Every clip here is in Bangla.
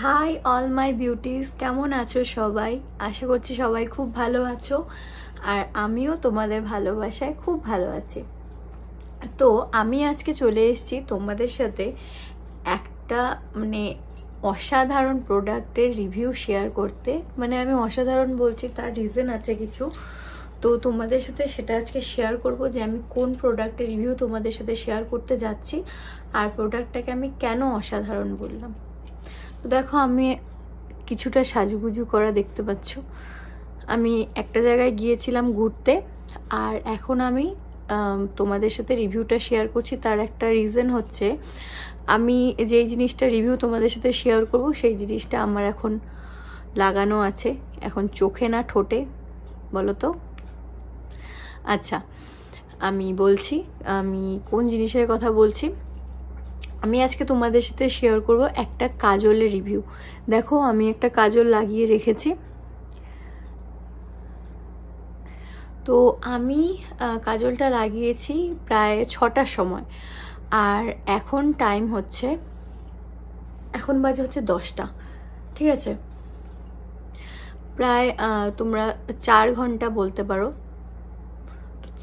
হাই অল মাই বিউটিস, কেমন আছো সবাই? আশা করছি সবাই খুব ভালো আছো, আর আমিও তোমাদের ভালোবাসায় খুব ভালো আছি। তো আমি আজকে চলে এসেছি তোমাদের সাথে একটা অসাধারণ প্রোডাক্টের রিভিউ শেয়ার করতে। আমি অসাধারণ বলছি, তার রিজন আছে কিছু। তো তোমাদের সাথে সেটা আজকে শেয়ার করব যে আমি কোন প্রোডাক্টের রিভিউ তোমাদের সাথে শেয়ার করতে যাচ্ছি, আর প্রোডাক্টটাকে আমি কেন অসাধারণ বললাম। তো দেখো, আমি কিছুটা সাজুগুজু করা দেখতে পাচ্ছ। আমি একটা জায়গায় গিয়েছিলাম ঘুরতে, আর এখন আমি তোমাদের সাথে রিভিউটা শেয়ার করছি। তার একটা রিজন হচ্ছে, আমি যেই জিনিসটা রিভিউ তোমাদের সাথে শেয়ার করব সেই জিনিসটা আমার এখন লাগানো আছে, এখন চোখে না ঠোঁটে, বলো তো। আচ্ছা, আমি বলছি আমি কোন জিনিসের কথা বলছি। আমি আজকে তোমাদের সাথে শেয়ার করব একটা কাজলের রিভিউ। দেখো, আমি একটা কাজল লাগিয়ে রেখেছি। তো আমি কাজলটা লাগিয়েছি প্রায় 6টার সময়, আর এখন টাইম হচ্ছে, এখন বাজে হচ্ছে 10টা, ঠিক আছে। প্রায় তোমরা 4 ঘন্টা বলতে পারো।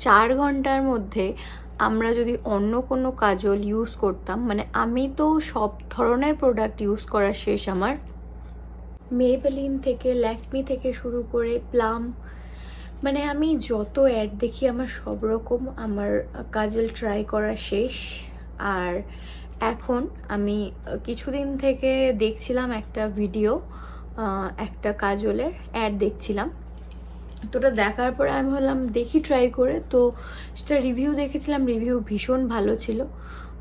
4 ঘন্টার মধ্যে আমরা যদি অন্য কোনো কাজল ইউজ করতাম, আমি তো সব ধরনের প্রোডাক্ট ইউজ করা শেষ আমার, মেবেলিন থেকে ল্যাকমি থেকে শুরু করে প্লাম, আমি যত অ্যাড দেখি আমার সব রকম আমার কাজল ট্রাই করা শেষ। আর এখন আমি কিছুদিন থেকে দেখছিলাম একটা ভিডিও, একটা কাজলের অ্যাড দেখছিলাম। তো ওটা দেখার পরে আমি ভাবলাম দেখি ট্রাই করে। তো সেটা রিভিউ দেখেছিলাম, রিভিউ ভীষণ ভালো ছিল।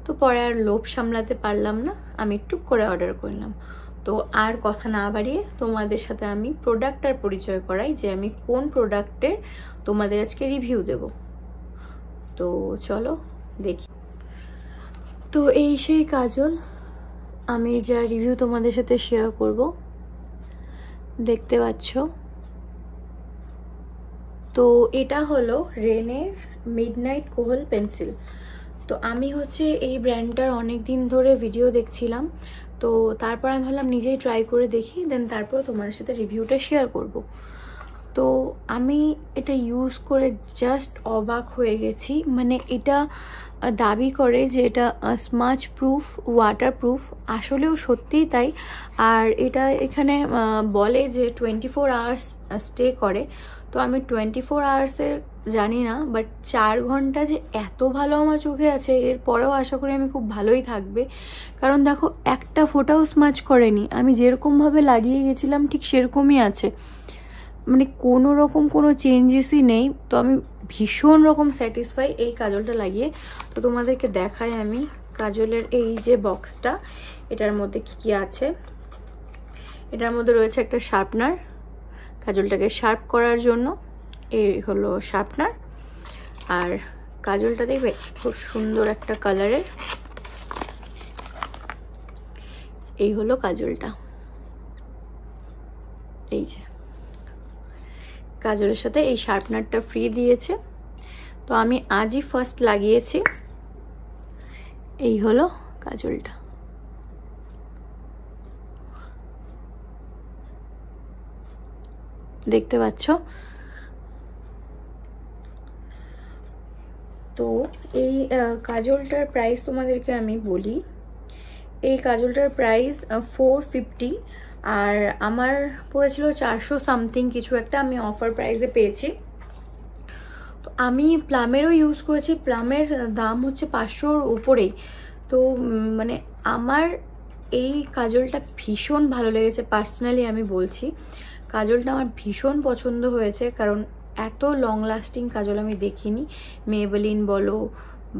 তো পরে আর লোভ সামলাতে পারলাম না, আমি টুক করে অর্ডার করলাম। তো আর কথা না বাড়িয়ে তোমাদের সাথে আমি প্রোডাক্টটার পরিচয় করাই, যে আমি কোন প্রোডাক্টের তোমাদের আজকে রিভিউ দেব। তো চলো দেখি। তো এই সেই কাজল, আমি যা রিভিউ তোমাদের সাথে শেয়ার করব, দেখতে পাচ্ছ। তো এটা হলো রেনের মিডনাইট কোহল পেন্সিল। তো আমি হচ্ছে এই ব্র্যান্ডটার অনেক দিন ধরে ভিডিও দেখছিলাম। তো তারপর আমি ভাবলাম নিজেই ট্রাই করে দেখি, দেন তারপর তোমাদের সাথে রিভিউটা শেয়ার করব। তো আমি এটা ইউজ করে জাস্ট অবাক হয়ে গেছি। এটা দাবি করে যে এটা স্মাচ প্রুফ, ওয়াটার প্রুফ, আসলেও সত্যিই তাই। আর এটা এখানে বলে যে 24 আওয়ার্স স্টে করে। তো আমি 24 আওয়ার্সের জানি না, বাট 4 ঘন্টা যে এত ভালো আমার চোখে আছে, এরপরেও আশা করি আমি খুব ভালোই থাকবে। কারণ দেখো, একটা ফোঁটাও স্মাচ করেনি, আমি যেরকমভাবে লাগিয়ে গেছিলাম ঠিক সেরকমই আছে, কোনো রকম কোনো চেঞ্জেসই নেই। তো আমি ভীষণ রকম স্যাটিসফাই এই কাজলটা লাগিয়ে। তো তোমাদেরকে দেখাই আমি কাজলের এই যে বক্সটা, এটার মধ্যে কি কি আছে। এটার মধ্যে রয়েছে একটা শার্পনার, কাজলটাকে শার্প করার জন্য। এই হলো শার্পনার। আর কাজলটা দেখবে খুব সুন্দর একটা কালারের। এই হলো কাজলটা, এই যে কাজলের সাথে এই শার্পনারটা ফ্রি দিয়েছে। তো আমি আজই ফার্স্ট লাগিয়েছি। এই হলো কাজলটা, দেখতে পাচ্ছ। তো এই কাজলটার প্রাইস তোমাদেরকে আমি বলি। এই কাজলটার প্রাইস 450, আর আমার পড়েছিল 400 সামথিং কিছু একটা, আমি অফার প্রাইসে পেয়েছি। তো আমি প্লামেরও ইউজ করেছি, প্লামের দাম হচ্ছে 500-র উপরেই। তো আমার এই কাজলটা ভীষণ ভালো লেগেছে, পার্সোনালি আমি বলছি। কাজলটা আমার ভীষণ পছন্দ হয়েছে, কারণ এত লং লাস্টিং কাজল আমি দেখিনি। মেবেলিন বলো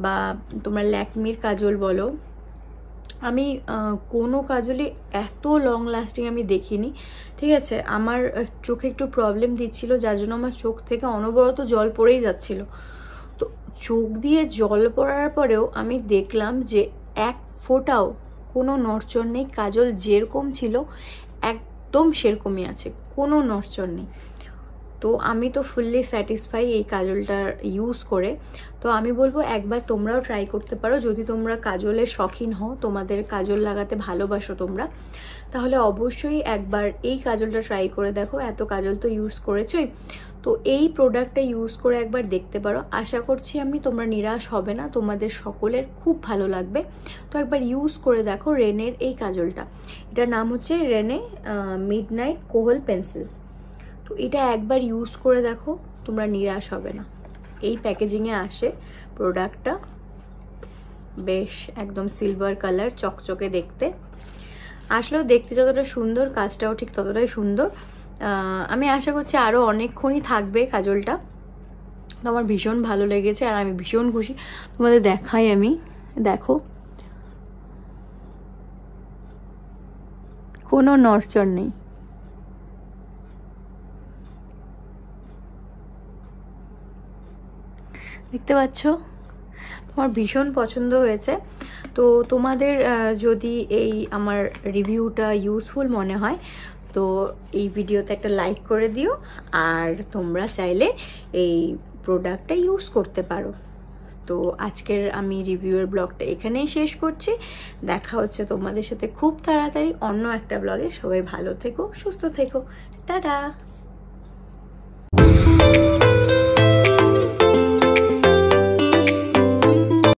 বা তোমরা ল্যাকমির কাজল বলো, আমি কোনো কাজলই এত লং লাস্টিং আমি দেখিনি, ঠিক আছে। আমার চোখে একটু প্রবলেম দিচ্ছিল, যার জন্য আমার চোখ থেকে অনবরত জল পড়েই যাচ্ছিল। তো চোখ দিয়ে জল পড়ার পরেও আমি দেখলাম যে এক ফোঁটাও কোনো নড়চড় নেই, কাজল যেরকম ছিল একদম সেরকমই আছে, কোনো নড়চড় নেই। তো আমি তো ফুললি স্যাটিসফাই এই কাজলটা ইউজ করে। তো আমি বলবো একবার তোমরাও ট্রাই করতে পারো। যদি তোমরা কাজলের শখিন হও, তোমাদের কাজল লাগাতে ভালোবাসো তোমরা, তাহলে অবশ্যই একবার এই কাজলটা ট্রাই করে দেখো। এত কাজল তো ইউজ করেছোই, তো এই প্রোডাক্টটা ইউজ করে একবার দেখতে পারো। আশা করছি আমি তোমরা নিরাশ হবে না, তোমাদের সকলের খুব ভালো লাগবে। তো একবার ইউজ করে দেখো রেনের এই কাজলটা। এটার নাম হচ্ছে রেনে মিডনাইট কোহল পেন্সিল। তো এটা একবার ইউজ করে দেখো, তোমরা নিরাশ হবে না। এই প্যাকেজিংয়ে আসে প্রোডাক্টটা, বেশ একদম সিলভার কালার, চকচকে দেখতে। আসলেও দেখতে যতটা সুন্দর, কাজটাও ঠিক ততটাই সুন্দর। আমি আশা করছি আরও অনেকক্ষণই থাকবে কাজলটা। তো আমার ভীষণ ভালো লেগেছে আর আমি ভীষণ খুশি। তোমাদের দেখাই আমি, দেখো কোনো নড়চড় নেই। দেখতে পাচ্ছ? তোমার ভীষণ পছন্দ হয়েছে। তো তোমাদের যদি এই আমার রিভিউটা ইউজফুল মনে হয়, তো এই ভিডিওতে একটা লাইক করে দিও। আর তোমরা চাইলে এই প্রোডাক্টটা ইউজ করতে পারো। তো আজকের আমি রিভিউয়ের ব্লগটা এখানেই শেষ করছি। দেখা হচ্ছে তোমাদের সাথে খুব তাড়াতাড়ি অন্য একটা ব্লগে। সবাই ভালো থেকো, সুস্থ থেকো, টাটা।